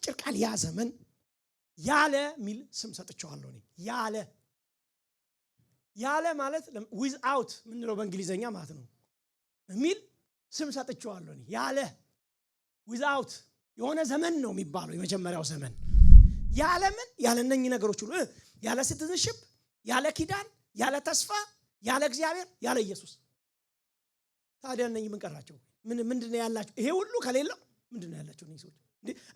በአጭር ቃል ያ ዘመን ያለ ሚል ስም ሰጥቼዋለሁ እኔ። ያለ ማለት ዊዝአውት ምንለው በእንግሊዘኛ ማለት ነው ሚል ስም ሰጥቼዋለሁ እኔ። ያለ ዊዝአውት የሆነ ዘመን ነው የሚባለው የመጀመሪያው ዘመን። ያለ ምን? ያለ እነኚህ ነገሮች ሁሉ፣ ያለ ሲቲዝንሺፕ፣ ያለ ኪዳን፣ ያለ ተስፋ፣ ያለ እግዚአብሔር፣ ያለ ኢየሱስ። ታዲያ እነኚህ ምን ቀራቸው? ምንድነው ያላቸው? ይሄ ሁሉ ከሌለው ምንድነው ያላቸው እነኚህ ሰዎች?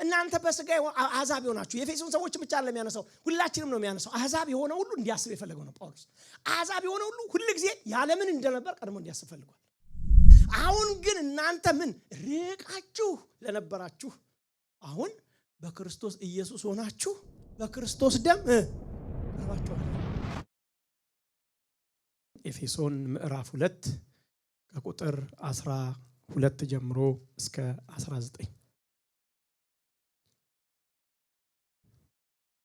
እናንተ በስጋ አሕዛብ የሆናችሁ የኤፌሶን ሰዎች ብቻ አይደለም የሚያነሳው፣ ሁላችንም ነው የሚያነሳው። አሕዛብ የሆነ ሁሉ እንዲያስብ የፈለገው ነው ጳውሎስ። አሕዛብ የሆነ ሁሉ ሁልጊዜ ያለምን እንደነበር ቀድሞ እንዲያስብ ፈልጓል። አሁን ግን እናንተ ምን ርቃችሁ ለነበራችሁ አሁን በክርስቶስ ኢየሱስ ሆናችሁ በክርስቶስ ደም ቀርባችኋል። ኤፌሶን ምዕራፍ 2 ከቁጥር 12 ጀምሮ እስከ 19።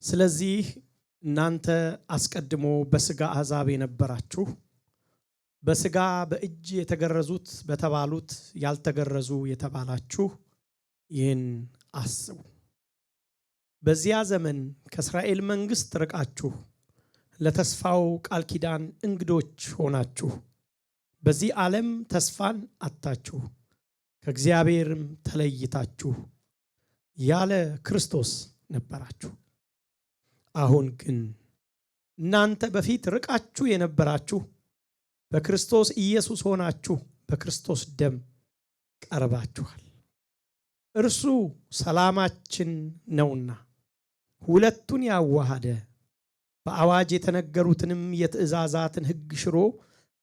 ስለዚህ እናንተ አስቀድሞ በስጋ አሕዛብ የነበራችሁ በስጋ በእጅ የተገረዙት በተባሉት ያልተገረዙ የተባላችሁ ይህን አስቡ። በዚያ ዘመን ከእስራኤል መንግስት ርቃችሁ ለተስፋው ቃል ኪዳን እንግዶች ሆናችሁ በዚህ ዓለም ተስፋን አጣችሁ፣ ከእግዚአብሔርም ተለይታችሁ ያለ ክርስቶስ ነበራችሁ። አሁን ግን እናንተ በፊት ርቃችሁ የነበራችሁ በክርስቶስ ኢየሱስ ሆናችሁ በክርስቶስ ደም ቀርባችኋል። እርሱ ሰላማችን ነውና ሁለቱን ያዋሃደ በአዋጅ የተነገሩትንም የትእዛዛትን ሕግ ሽሮ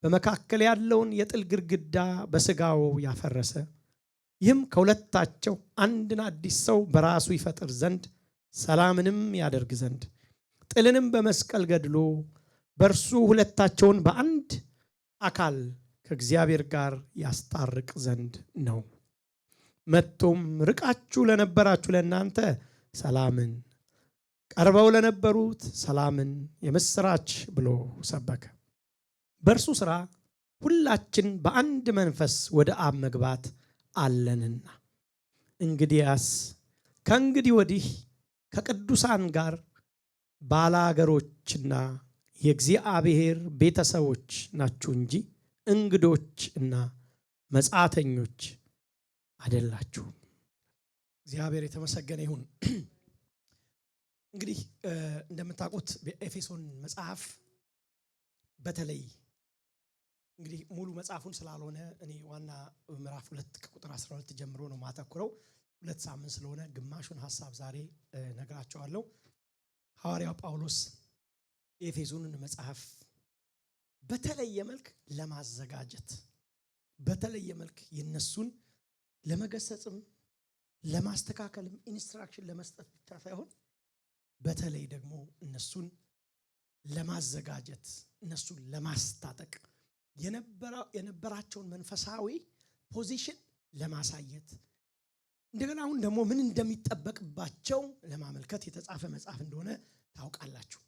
በመካከል ያለውን የጥል ግድግዳ በሥጋው ያፈረሰ፣ ይህም ከሁለታቸው አንድን አዲስ ሰው በራሱ ይፈጥር ዘንድ ሰላምንም ያደርግ ዘንድ ጥልንም በመስቀል ገድሎ በእርሱ ሁለታቸውን በአንድ አካል ከእግዚአብሔር ጋር ያስታርቅ ዘንድ ነው። መጥቶም ርቃችሁ ለነበራችሁ ለእናንተ ሰላምን፣ ቀርበው ለነበሩት ሰላምን የምስራች ብሎ ሰበከ። በእርሱ ሥራ ሁላችን በአንድ መንፈስ ወደ አብ መግባት አለንና፣ እንግዲያስ ከእንግዲህ ወዲህ ከቅዱሳን ጋር ባላገሮችና የእግዚአብሔር ቤተሰቦች ናችሁ እንጂ እንግዶች እና መጻተኞች አይደላችሁም። እግዚአብሔር የተመሰገነ ይሁን። እንግዲህ እንደምታውቁት በኤፌሶን መጽሐፍ በተለይ እንግዲህ ሙሉ መጽሐፉን ስላልሆነ እኔ ዋና ምዕራፍ 2 ከቁጥር 12 ጀምሮ ነው ማተኩረው። 2 ሳምንት ስለሆነ ግማሹን ሐሳብ ዛሬ ነግራቸዋለሁ። ሐዋርያው ጳውሎስ የኤፌሶንን መጽሐፍ በተለየ መልክ ለማዘጋጀት በተለየ መልክ የነሱን ለመገሰጽም ለማስተካከልም ኢንስትራክሽን ለመስጠት ብቻ ሳይሆን በተለይ ደግሞ እነሱን ለማዘጋጀት እነሱን ለማስታጠቅ የነበራቸውን መንፈሳዊ ፖዚሽን ለማሳየት እንደገና አሁን ደግሞ ምን እንደሚጠበቅባቸው ለማመልከት የተጻፈ መጽሐፍ እንደሆነ ታውቃላችሁ።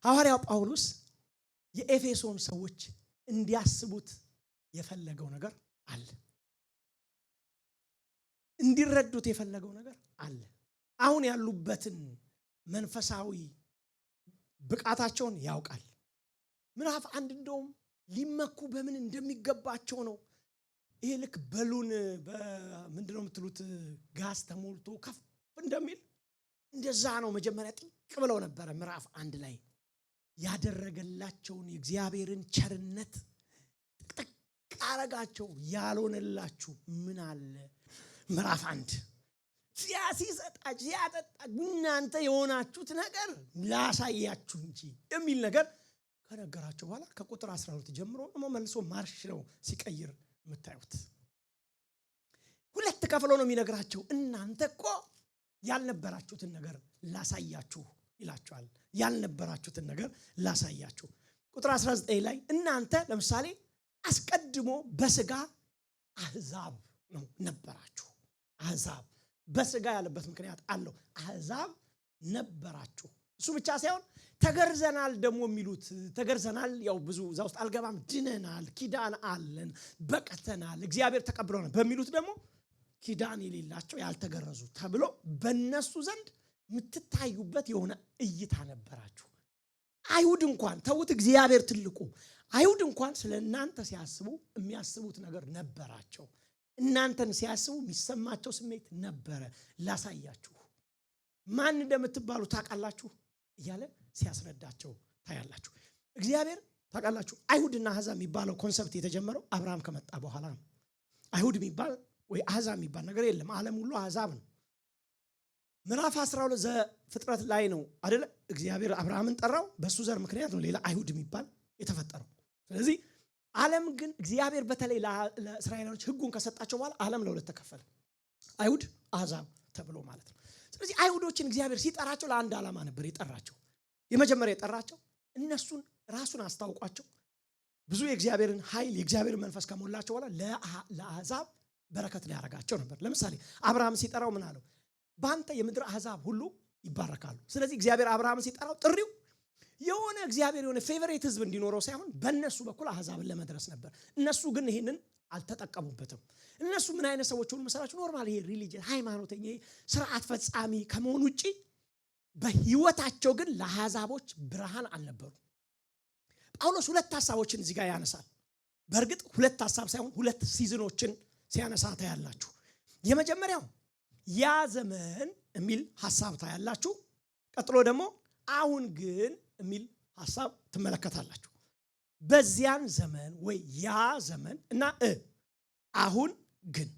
ሐዋርያው ጳውሎስ የኤፌሶን ሰዎች እንዲያስቡት የፈለገው ነገር አለ። እንዲረዱት የፈለገው ነገር አለ። አሁን ያሉበትን መንፈሳዊ ብቃታቸውን ያውቃል። ምዕራፍ 1 እንደውም ሊመኩ በምን እንደሚገባቸው ነው። ይሄ ልክ በሉን በምንድነው የምትሉት ጋዝ ተሞልቶ ከፍ እንደሚል እንደዛ ነው። መጀመሪያ ጥቅ ብለው ነበረ። ምዕራፍ 1 ላይ ያደረገላቸውን የእግዚአብሔርን ቸርነት ጥቅጥቅ አረጋቸው። ያልሆነላችሁ ምን አለ? ምዕራፍ 1 ሲያሲሰጣችሁ ሲያጠጣችሁ እናንተ የሆናችሁት ነገር ላሳያችሁ እንጂ የሚል ነገር ከነገራቸው በኋላ ከቁጥር 12 ጀምሮ ደግሞ መልሶ ማርሽ ነው ሲቀይር የምታዩት። 2 ከፍሎ ነው የሚነግራቸው። እናንተ እኮ ያልነበራችሁትን ነገር ላሳያችሁ ይላችኋል። ያልነበራችሁትን ነገር ላሳያችሁ። ቁጥር 19 ላይ እናንተ ለምሳሌ አስቀድሞ በስጋ አሕዛብ ነው ነበራችሁ። አሕዛብ በስጋ ያለበት ምክንያት አለው። አሕዛብ ነበራችሁ። እሱ ብቻ ሳይሆን ተገርዘናል ደግሞ የሚሉት ተገርዘናል፣ ያው ብዙ እዛ ውስጥ አልገባም። ድነናል፣ ኪዳን አለን፣ በቀተናል፣ እግዚአብሔር ተቀብሎናል በሚሉት ደግሞ ኪዳን የሌላቸው ያልተገረዙ ተብሎ በእነሱ ዘንድ የምትታዩበት የሆነ እይታ ነበራችሁ። አይሁድ እንኳን ተውት፣ እግዚአብሔር ትልቁ አይሁድ እንኳን ስለ እናንተ ሲያስቡ የሚያስቡት ነገር ነበራቸው። እናንተን ሲያስቡ የሚሰማቸው ስሜት ነበረ። ላሳያችሁ ማን እንደምትባሉ ታውቃላችሁ እያለ ሲያስረዳቸው ታያላችሁ። እግዚአብሔር ታውቃላችሁ፣ አይሁድና አሕዛብ የሚባለው ኮንሰፕት የተጀመረው አብርሃም ከመጣ በኋላ ነው። አይሁድ የሚባል ወይ አሕዛብ የሚባል ነገር የለም። ዓለም ሁሉ አሕዛብ ነው። ምዕራፍ 12 ዘፍጥረት ላይ ነው አይደለ? እግዚአብሔር አብርሃምን ጠራው። በሱ ዘር ምክንያት ነው ሌላ አይሁድ የሚባል የተፈጠረው። ስለዚህ ዓለም ግን እግዚአብሔር በተለይ ለእስራኤላውያን ሕጉን ከሰጣቸው በኋላ ዓለም ለሁለት ተከፈለ፣ አይሁድ አሕዛብ ተብሎ ማለት ነው። ስለዚህ አይሁዶችን እግዚአብሔር ሲጠራቸው ለአንድ ዓላማ ነበር የጠራቸው። የመጀመሪያ የጠራቸው እነሱን ራሱን አስታውቋቸው ብዙ የእግዚአብሔርን ኃይል የእግዚአብሔርን መንፈስ ከሞላቸው በኋላ ለአሕዛብ በረከት ሊያረጋቸው ነበር። ለምሳሌ አብርሃም ሲጠራው ምን አለው? በአንተ የምድር አሕዛብ ሁሉ ይባረካሉ። ስለዚህ እግዚአብሔር አብርሃምን ሲጠራው ጥሪው የሆነ እግዚአብሔር የሆነ ፌቨሬት ህዝብ እንዲኖረው ሳይሆን በእነሱ በኩል አሕዛብን ለመድረስ ነበር። እነሱ ግን ይህንን አልተጠቀሙበትም። እነሱ ምን አይነት ሰዎች ሆኑ መሰላችሁ? ኖርማል ይሄ ሪሊጅን ሃይማኖተኛ ስርዓት ፈጻሚ ከመሆን ውጪ በህይወታቸው ግን ለአሕዛቦች ብርሃን አልነበሩ። ጳውሎስ ሁለት ሐሳቦችን እዚህ ጋር ያነሳል። በእርግጥ ሁለት ሐሳብ ሳይሆን ሁለት ሲዝኖችን ሲያነሳ ታያላችሁ። የመጀመሪያው ያ ዘመን የሚል ሐሳብ ታያላችሁ። ቀጥሎ ደግሞ አሁን ግን የሚል ሐሳብ ትመለከታላችሁ። በዚያን ዘመን ወይ ያ ዘመን እና አሁን ግን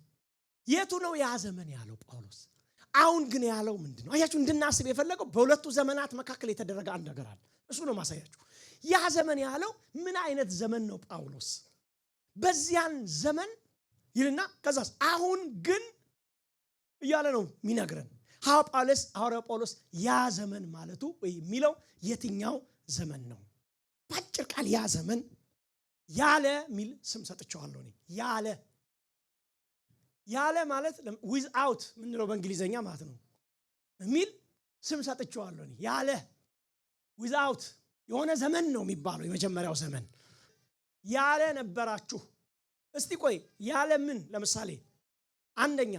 የቱ ነው ያ ዘመን ያለው ጳውሎስ? አሁን ግን ያለው ምንድነው? አያችሁ፣ እንድናስብ የፈለገው በሁለቱ ዘመናት መካከል የተደረገ አንድ ነገር አለ። እሱ ነው ማሳያችሁ። ያ ዘመን ያለው ምን አይነት ዘመን ነው ጳውሎስ? በዚያን ዘመን ይልና ከዛስ አሁን ግን እያለ ነው የሚነግረን። ሐዋርያው ጳውሎስ ያ ዘመን ማለቱ ወይ የሚለው የትኛው ዘመን ነው? በአጭር ቃል ያ ዘመን ያለ ሚል ስም ሰጥቼዋለሁ እኔ። ያለ ማለት ዊዝአውት ምንለው በእንግሊዘኛ ማለት ነው ሚል ስም ሰጥቼዋለሁ እኔ። ያለ ዊዝአውት የሆነ ዘመን ነው የሚባለው። የመጀመሪያው ዘመን ያለ ነበራችሁ። እስቲ ቆይ ያለ ምን? ለምሳሌ አንደኛ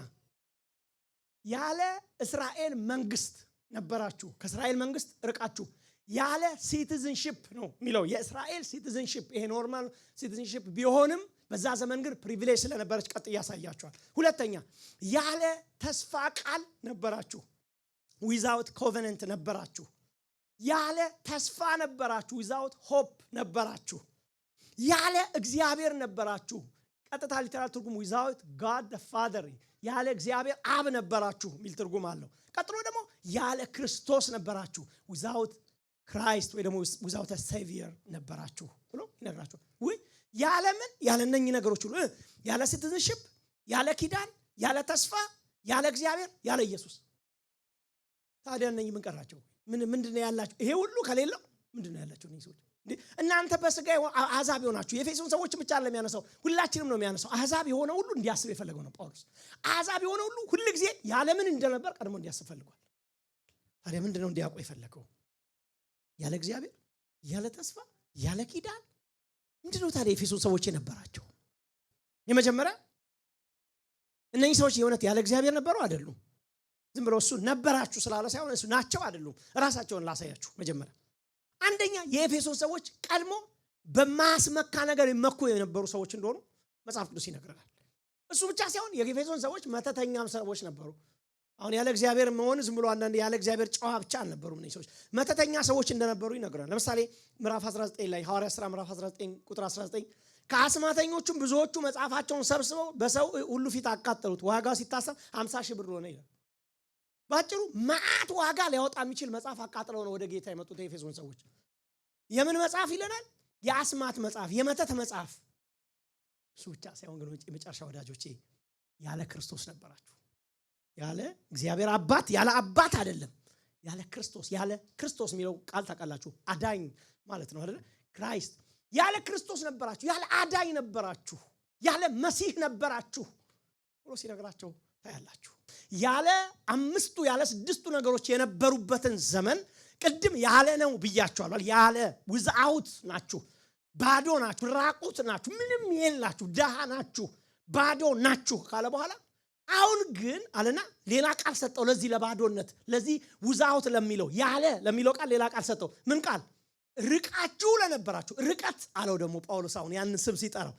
ያለ እስራኤል መንግስት ነበራችሁ፣ ከእስራኤል መንግስት ርቃችሁ። ያለ ሲቲዝንሺፕ ነው የሚለው። የእስራኤል ሲቲዝንሺፕ ይሄ ኖርማል ሲቲዝንሺፕ ቢሆንም በዛ ዘመን ግን ፕሪቪሌጅ ስለነበረች ቀጥ ያሳያችኋል። ሁለተኛ ያለ ተስፋ ቃል ነበራችሁ፣ ዊዛውት ኮቨነንት ነበራችሁ። ያለ ተስፋ ነበራችሁ፣ ዊዛውት ሆፕ ነበራችሁ። ያለ እግዚአብሔር ነበራችሁ። ቀጥታ ሊተራል ትርጉም ዊዛውት ጋድ ዘ ፋዘር፣ ያለ እግዚአብሔር አብ ነበራችሁ የሚል ትርጉም አለው። ቀጥሎ ደግሞ ያለ ክርስቶስ ነበራችሁ፣ ዊዛውት ክራይስት ወይ ደግሞ ዊዛውት ሴቪየር ነበራችሁ ብሎ ይነግራችኋል። ወይ ያለ ምን? ያለ እነኚህ ነገሮች ሁሉ፣ ያለ ሲቲዝንሺፕ፣ ያለ ኪዳን፣ ያለ ተስፋ፣ ያለ እግዚአብሔር፣ ያለ ኢየሱስ። ታዲያ እነኚህ ምን ቀራቸው? ምንድነው ያላችሁ? ይሄ ሁሉ ከሌለው ምንድነው ያላችሁ እነኚህ ሰዎች? እናንተ በስጋ አሕዛብ የሆናችሁ። የኤፌሶን ሰዎች ብቻ አይደለም የሚያነሳው፣ ሁላችንም ነው የሚያነሳው። አሕዛብ የሆነ ሁሉ እንዲያስብ የፈለገው ነው ጳውሎስ። አሕዛብ የሆነ ሁሉ ሁሉ ጊዜ ያለምን እንደነበር ቀድሞ እንዲያስብ ፈልጓል። ታዲያ ምንድነው እንዲያውቁ የፈለገው? ያለ እግዚአብሔር፣ ያለ ተስፋ፣ ያለ ኪዳን ምንድነው ታዲያ የኤፌሶን ሰዎች የነበራቸው? የመጀመሪያ እነኚህ ሰዎች የእውነት ያለ እግዚአብሔር ነበሩ አይደሉም? ዝም ብሎ እሱ ነበራችሁ ስላለ ሳይሆን እሱ ናቸው አይደሉም? ራሳቸውን ላሳያችሁ። መጀመሪያ አንደኛ የኤፌሶን ሰዎች ቀድሞ በማያስመካ ነገር ይመኩ የነበሩ ሰዎች እንደሆኑ መጽሐፍ ቅዱስ ይነግረናል። እሱ ብቻ ሳይሆን የኤፌሶን ሰዎች መተተኛም ሰዎች ነበሩ። አሁን ያለ እግዚአብሔር መሆን ዝም ብሎ አንዳንድ ያለ እግዚአብሔር ጨዋ ብቻ አልነበሩም። እነዚህ ሰዎች መተተኛ ሰዎች እንደነበሩ ይነግረናል። ለምሳሌ ምዕራፍ 19 ላይ ሐዋርያት ሥራ ምዕራፍ 19 ቁጥር 19 ከአስማተኞቹም ብዙዎቹ መጽሐፋቸውን ሰብስበው በሰው ሁሉ ፊት አቃጠሉት፣ ዋጋው ሲታሰብ 50,000 ብር ሆነ ይላል። ባጭሩ መዓት ዋጋ ሊያወጣ የሚችል መጽሐፍ አቃጥለው ነው ወደ ጌታ የመጡት የኤፌሶን ሰዎች። የምን መጽሐፍ ይለናል? የአስማት መጽሐፍ፣ የመተት መጽሐፍ። እሱ ብቻ ሳይሆን ግን የመጨረሻ ወዳጆቼ ያለ ክርስቶስ ነበራችሁ። ያለ እግዚአብሔር አባት፣ ያለ አባት አይደለም፣ ያለ ክርስቶስ። ያለ ክርስቶስ የሚለው ቃል ታውቃላችሁ፣ አዳኝ ማለት ነው አይደል? ክራይስት። ያለ ክርስቶስ ነበራችሁ፣ ያለ አዳኝ ነበራችሁ፣ ያለ መሲህ ነበራችሁ ብሎ ሲነግራቸው ታያላችሁ። ያለ አምስቱ ያለ ስድስቱ ነገሮች የነበሩበትን ዘመን ቅድም ያለ ነው ብያችኋለሁ። ያለ ዊዝአውት ናችሁ፣ ባዶ ናችሁ፣ ራቁት ናችሁ፣ ምንም የላችሁ፣ ደሃ ናችሁ፣ ባዶ ናችሁ ካለ በኋላ አሁን ግን አለና ሌላ ቃል ሰጠው ለዚህ ለባዶነት ለዚህ ውዛውት ለሚለው ቃል ሌላ ቃል ሰጠው። ምን ቃል? ርቃችሁ ለነበራችሁ ርቀት አለው ደግሞ ጳውሎስ አሁን ያንን ስም ሲጠራው።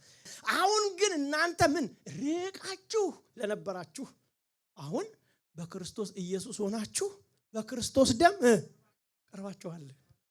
አሁን ግን እናንተ ምን ርቃችሁ ለነበራችሁ አሁን በክርስቶስ ኢየሱስ ሆናችሁ በክርስቶስ ደም ቀርባችኋል።